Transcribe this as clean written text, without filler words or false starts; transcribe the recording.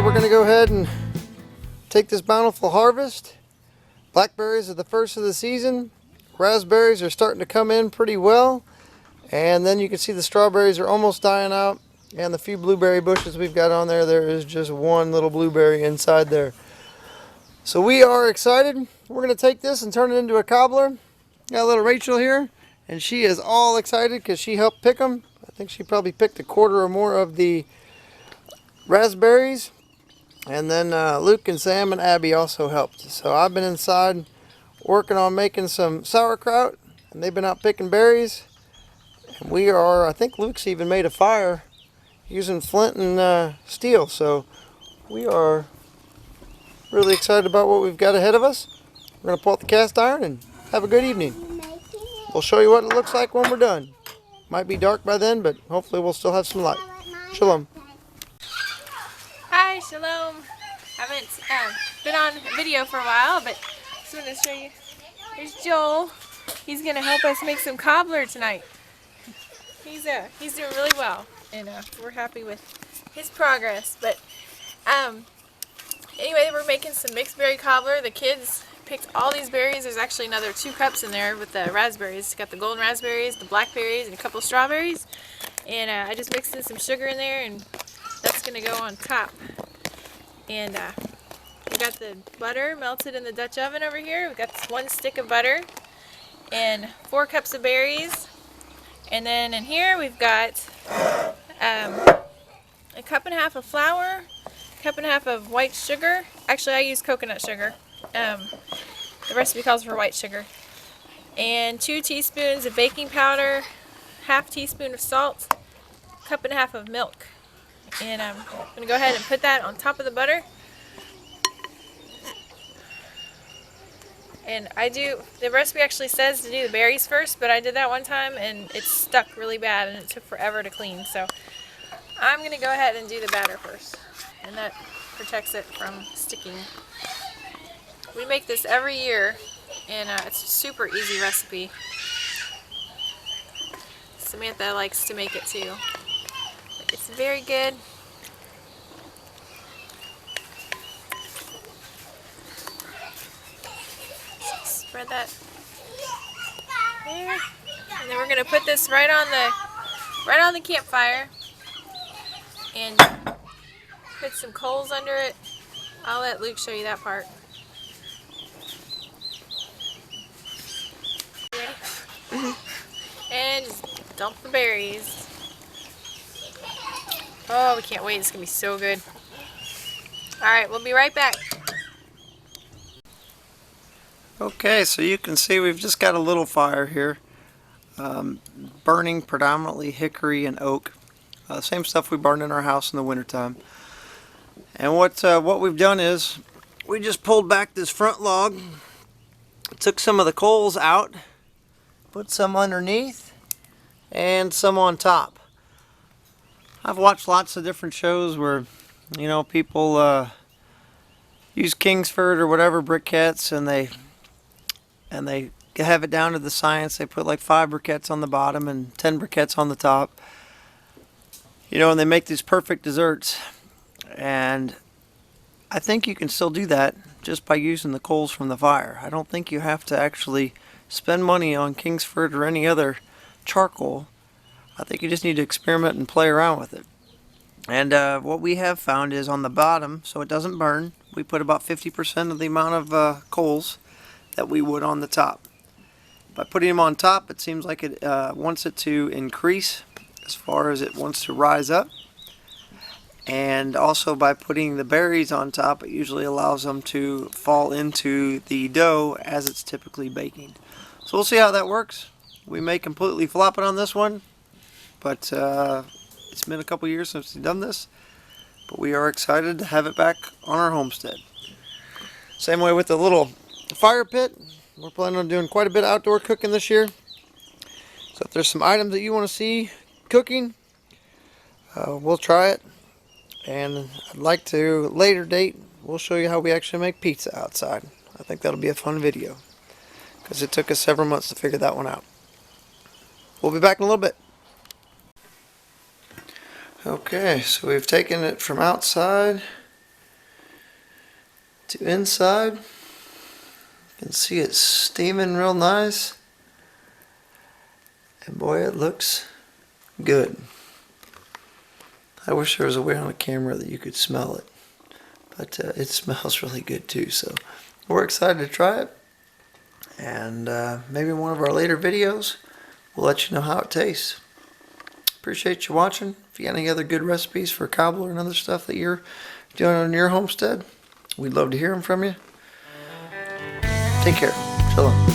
we're going to go ahead and take this bountiful harvest. Blackberries are the first of the season. Raspberries are starting to come in pretty well. And then you can see the strawberries are almost dying out. And the few blueberry bushes we've got on there, there is just one little blueberry inside there. So we are excited. We're going to take this and turn it into a cobbler. Got little Rachel here, and she is all excited because she helped pick them. I think she probably picked a quarter or more of the raspberries. And then Luke and Sam and Abby also helped. So I've been inside working on making some sauerkraut, and they've been out picking berries. And we are, I think Luke's even made a fire using flint and steel. So we are really excited about what we've got ahead of us. We're going to pull out the cast iron and have a good evening. We'll show you what it looks like when we're done. Might be dark by then, but hopefully we'll still have some light. Shalom. Hi, shalom. Haven't been on video for a while, but just want to show you. Here's Joel. He's gonna help us make some cobbler tonight. He's doing really well, and we're happy with his progress. But anyway, we're making some mixed berry cobbler. The kids picked all these berries. There's actually another 2 cups in there with the raspberries. It's got the golden raspberries, the blackberries, and a couple strawberries. And I just mixed in some sugar in there, and that's gonna go on top. And we got the butter melted in the Dutch oven over here. We've got 1 stick of butter and 4 cups of berries. And then in here we've got a 1.5 cups of flour, 1.5 cups of white sugar. Actually, I use coconut sugar. The recipe calls for white sugar. And 2 teaspoons of baking powder, 1/2 teaspoon of salt, 1.5 cups of milk. And I'm going to go ahead and put that on top of the butter. And the recipe actually says to do the berries first, but I did that one time and it stuck really bad and it took forever to clean. So I'm going to go ahead and do the batter first. And that protects it from sticking. We make this every year, and it's a super easy recipe. Samantha likes to make it too. It's very good. Spread that there. And then we're gonna put this right on the campfire and put some coals under it. I'll let Luke show you that part. You ready? Mm-hmm. And just dump the berries. Oh, we can't wait. It's going to be so good. Alright, we'll be right back. Okay, so you can see we've just got a little fire here. Burning predominantly hickory and oak. Same stuff we burn in our house in the wintertime. And what we've done is we just pulled back this front log, took some of the coals out, put some underneath, and some on top. I've watched lots of different shows where, you know, people use Kingsford or whatever briquettes, and they have it down to the science. They put like 5 briquettes on the bottom and 10 briquettes on the top. You know, and they make these perfect desserts. And I think you can still do that just by using the coals from the fire. I don't think you have to actually spend money on Kingsford or any other charcoal. I think you just need to experiment and play around with it. And what we have found is on the bottom, so it doesn't burn, we put about 50% of the amount of coals that we would on the top. By putting them on top, it seems like it wants it to increase as far as it wants to rise up. And also by putting the berries on top, it usually allows them to fall into the dough as it's typically baking. So we'll see how that works. We may completely flop it on this one, but it's been a couple years since we've done this. But we are excited to have it back on our homestead. Same way with the little fire pit. We're planning on doing quite a bit of outdoor cooking this year. So if there's some items that you want to see cooking, we'll try it. And I'd like to, later date, we'll show you how we actually make pizza outside. I think that'll be a fun video, because it took us several months to figure that one out. We'll be back in a little bit. Okay, so we've taken it from outside to inside. You can see it steaming real nice. And boy, it looks good. I wish there was a way on a camera that you could smell it. But it smells really good too. So we're excited to try it. And maybe in one of our later videos, we'll let you know how it tastes. Appreciate you watching. If you got any other good recipes for cobbler and other stuff that you're doing on your homestead, we'd love to hear them from you. Take care. Shalom.